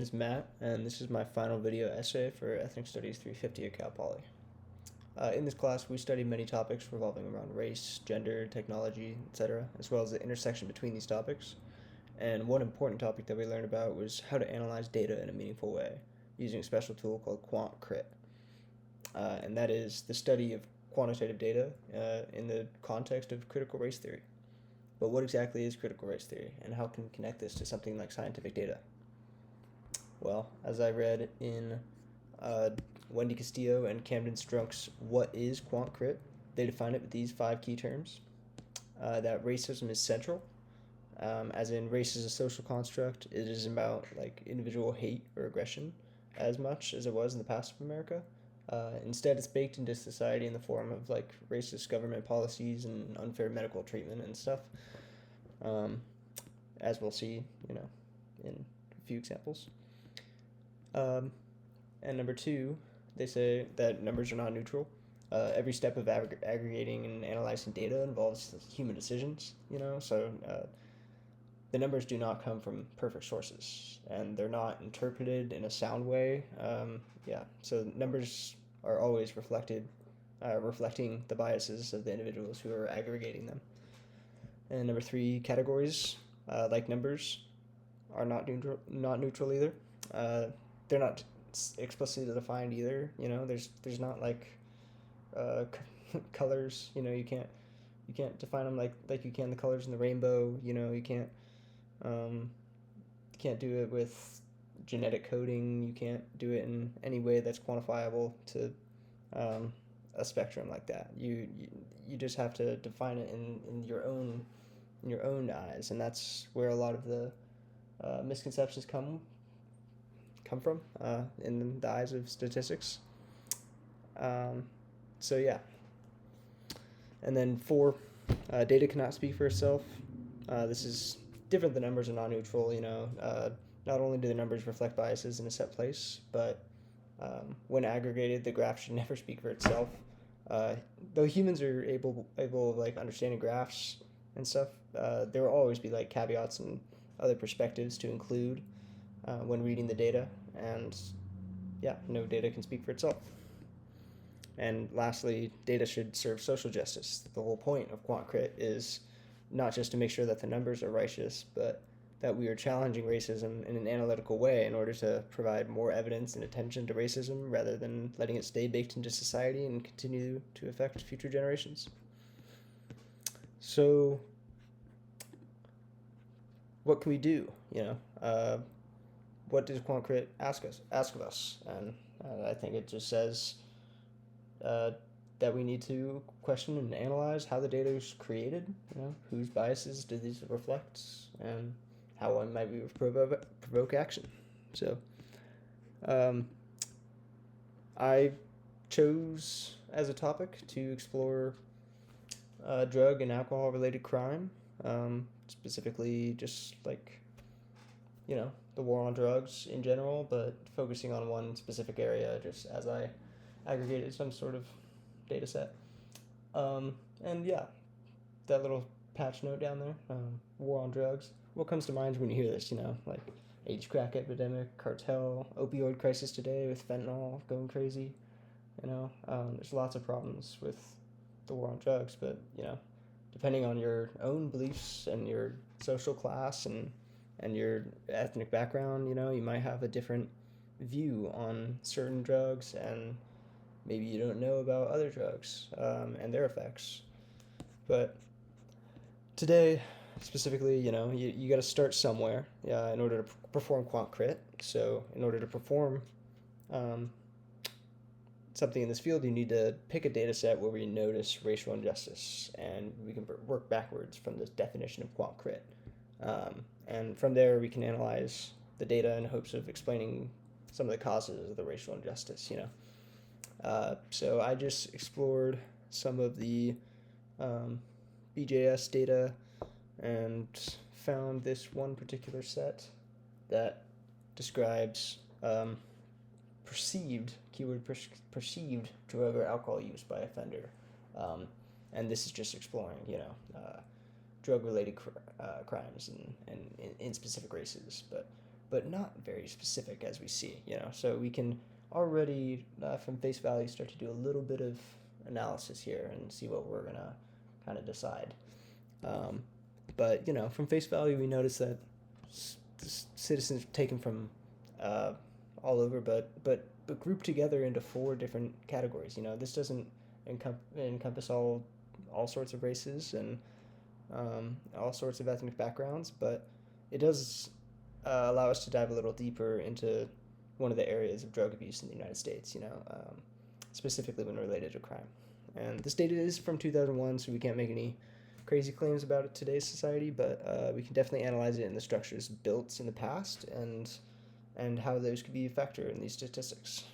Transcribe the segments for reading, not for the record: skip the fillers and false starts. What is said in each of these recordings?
Is Matt, and this is my final video essay for Ethnic Studies 350 at Cal Poly. In this class, we study many topics revolving around race, gender, technology, etc., as well as the intersection between these topics. And one important topic that we learned about was how to analyze data in a meaningful way using a special tool called QuantCrit. And that is the study of quantitative data in the context of critical race theory. But what exactly is critical race theory, and how can we connect this to something like scientific data? Well, as I read in Wendy Castillo and Camden Strunk's What is QuantCrit, they define it with these 5 key terms. That racism is central, as in race is a social construct. It is about like individual hate or aggression as much as it was in the past of America. Instead, it's baked into society in the form of like racist government policies and unfair medical treatment and stuff, as we'll see, in a few examples. And number 2, they say that numbers are not neutral. Every step of aggregating and analyzing data involves human decisions, so the numbers do not come from perfect sources, and they're not interpreted in a sound way. So numbers are always reflecting the biases of the individuals who are aggregating them. And number 3, categories, like numbers, are not neutral either. They're not explicitly defined either. There's not like colors. You can't define them like you can the colors in the rainbow. You can't do it with genetic coding. You can't do it in any way that's quantifiable to a spectrum like that. You just have to define it in your own eyes, and that's where a lot of the misconceptions come from in the eyes of statistics. And then 4, data cannot speak for itself. This is different than numbers are not neutral. Not only do the numbers reflect biases in a set place, but when aggregated, the graph should never speak for itself. Though humans are able of like understanding graphs and stuff, there will always be like caveats and other perspectives to include when reading the data, and no data can speak for itself. And lastly, data should serve social justice. The whole point of QuantCrit is not just to make sure that the numbers are righteous, but that we are challenging racism in an analytical way in order to provide more evidence and attention to racism rather than letting it stay baked into society and continue to affect future generations. So what can we do? What does QuantCrit ask of us? And I think it just says that we need to question and analyze how the data is created, whose biases do these reflect, and how one might be provoke action. So I chose as a topic to explore drug and alcohol related crime, specifically just like the war on drugs in general, but focusing on one specific area just as I aggregated some sort of data set. That little patch note down there, war on drugs. What comes to mind when you hear this, like age crack epidemic, cartel, opioid crisis today with fentanyl going crazy, there's lots of problems with the war on drugs, but, depending on your own beliefs and your social class and your ethnic background, you might have a different view on certain drugs, and maybe you don't know about other drugs and their effects. But today, specifically, you got to start somewhere in order to perform QuantCrit. So in order to perform something in this field, you need to pick a data set where we notice racial injustice, and we can work backwards from this definition of QuantCrit. And from there, we can analyze the data in hopes of explaining some of the causes of the racial injustice, So I just explored some of the bjs data and found this one particular set that describes perceived drug or alcohol use by offender. And this is just exploring, drug-related crimes and in specific races. But but not very specific as we see, you know. So we can already, from face value, start to do a little bit of analysis here and see what we're gonna kind of decide. But you know, from face value, we notice that citizens are taken from all over, but grouped together into 4 different categories. You know, this doesn't encompass all sorts of races and all sorts of ethnic backgrounds, but it does allow us to dive a little deeper into one of the areas of drug abuse in the United States, you know, specifically when related to crime. And this data is from 2001, so we can't make any crazy claims about it today's society, but we can definitely analyze it in the structures built in the past and how those could be a factor in these statistics.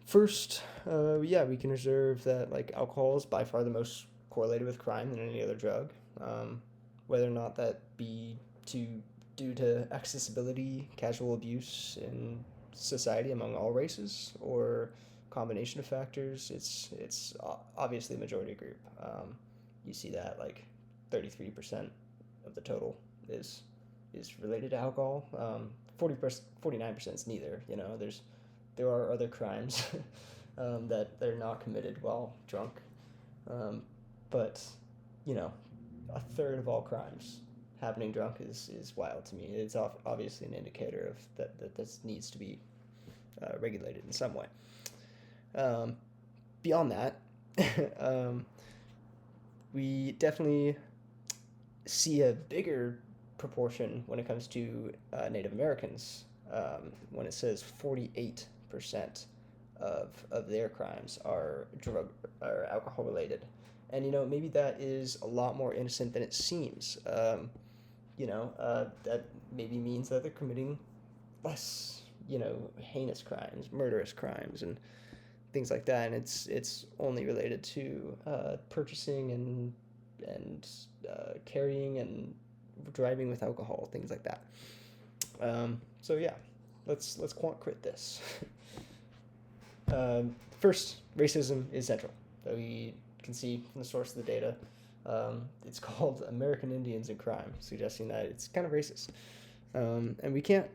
First, we can observe that like alcohol is by far the most correlated with crime than any other drug. Whether or not that be due to accessibility, casual abuse in society among all races, or combination of factors, it's obviously a majority group. You see that like 33% of the total is related to alcohol. 49% is neither. You know, there are other crimes that they're not committed while drunk, but you know, a third of all crimes happening drunk is wild to me. It's obviously an indicator of that this needs to be regulated in some way. Beyond that, we definitely see a bigger proportion when it comes to Native Americans, when it says 48% of their crimes are alcohol related. And, you know, maybe that is a lot more innocent than it seems. That maybe means that they're committing less, you know, heinous crimes, murderous crimes, and things like that. And it's only related to purchasing and carrying and driving with alcohol, things like that. So yeah, let's QuantCrit this. First, racism is central. So we can see from the source of the data, it's called American Indians and Crime, suggesting that it's kind of racist. And we can't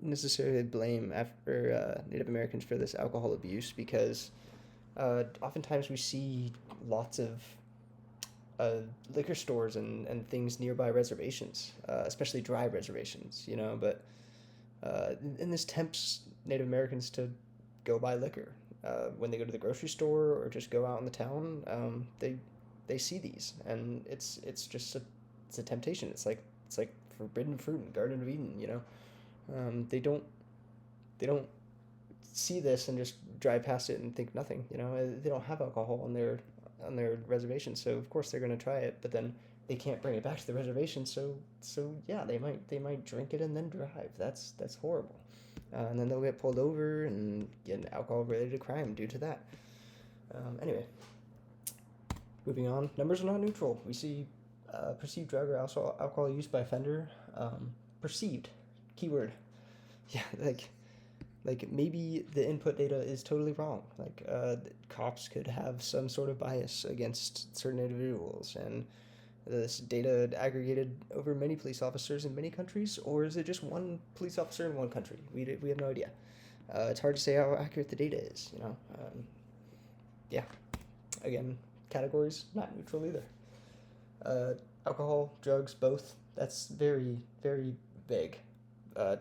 necessarily blame Native Americans for this alcohol abuse, because oftentimes we see lots of liquor stores and things nearby reservations, especially dry reservations, you know, but and this tempts Native Americans to go buy liquor. When they go to the grocery store or just go out in the town, they see these, and it's just a temptation. It's like forbidden fruit in Garden of Eden, you know. They don't see this and just drive past it and think nothing, you know. They don't have alcohol on their reservation, so of course they're going to try it, but then they can't bring it back to the reservation, so yeah, they might drink it and then drive. That's horrible. And then they'll get pulled over and get an alcohol-related crime due to that. Anyway, moving on. Numbers are not neutral. We see perceived drug or alcohol use by offender. Perceived, keyword. Yeah, like maybe the input data is totally wrong. Like cops could have some sort of bias against certain individuals, and this data aggregated over many police officers in many countries, or is it just one police officer in one country? We have no idea. It's hard to say how accurate the data is, you know. Yeah. Again, categories, not neutral either. Alcohol, drugs, both. That's very, very vague.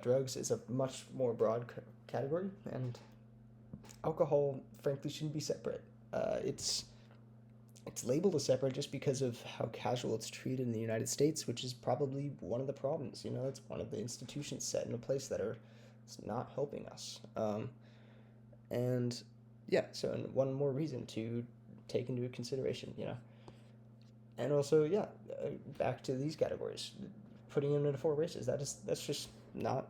Drugs is a much more broad category, and alcohol, frankly, shouldn't be separate. It's labeled as separate just because of how casual it's treated in the United States, which is probably one of the problems. You know, it's one of the institutions set in a place that are not helping us. And yeah, so one more reason to take into consideration, you know. And also, yeah, back to these categories, putting them into 4 races. That's just not.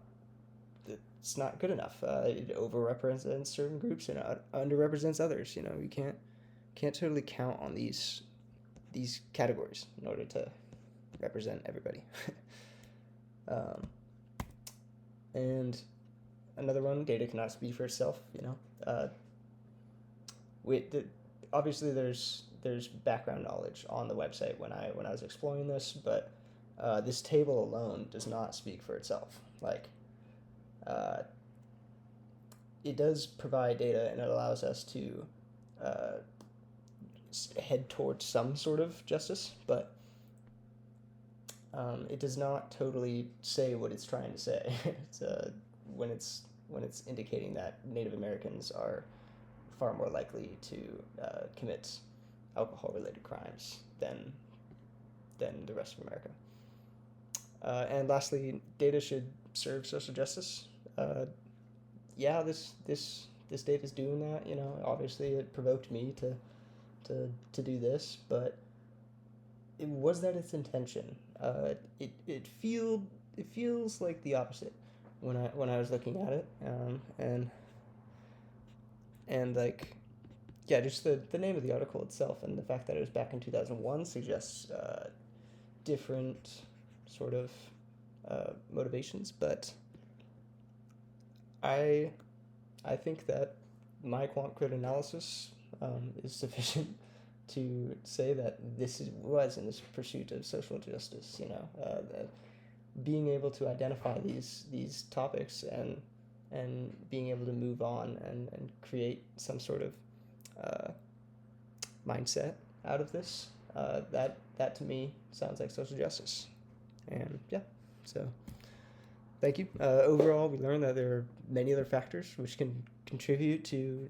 It's not good enough. It overrepresents certain groups and underrepresents others. You know, we can't totally count on these categories in order to represent everybody. And another one, data cannot speak for itself. You know, obviously there's background knowledge on the website when I was exploring this, but this table alone does not speak for itself. Like, it does provide data, and it allows us to head towards some sort of justice, but it does not totally say what it's trying to say. It's, when it's indicating that Native Americans are far more likely to commit alcohol-related crimes than the rest of America. And lastly, data should serve social justice. Yeah, this data is doing that. You know, obviously it provoked me to do this, but was that its intention? It feels like the opposite when I was looking at it, and like, yeah, just the name of the article itself and the fact that it was back in 2001 suggests different sort of motivations, but I think that my QuantCrit analysis is sufficient to say that was in this pursuit of social justice. You know, being able to identify these topics and being able to move on and create some sort of mindset out of this, that to me sounds like social justice. And yeah, so thank you. Overall, we learned that there are many other factors which can contribute to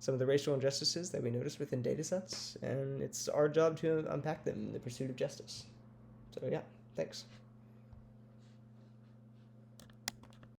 some of the racial injustices that we notice within data sets, and it's our job to unpack them in the pursuit of justice. So yeah, thanks.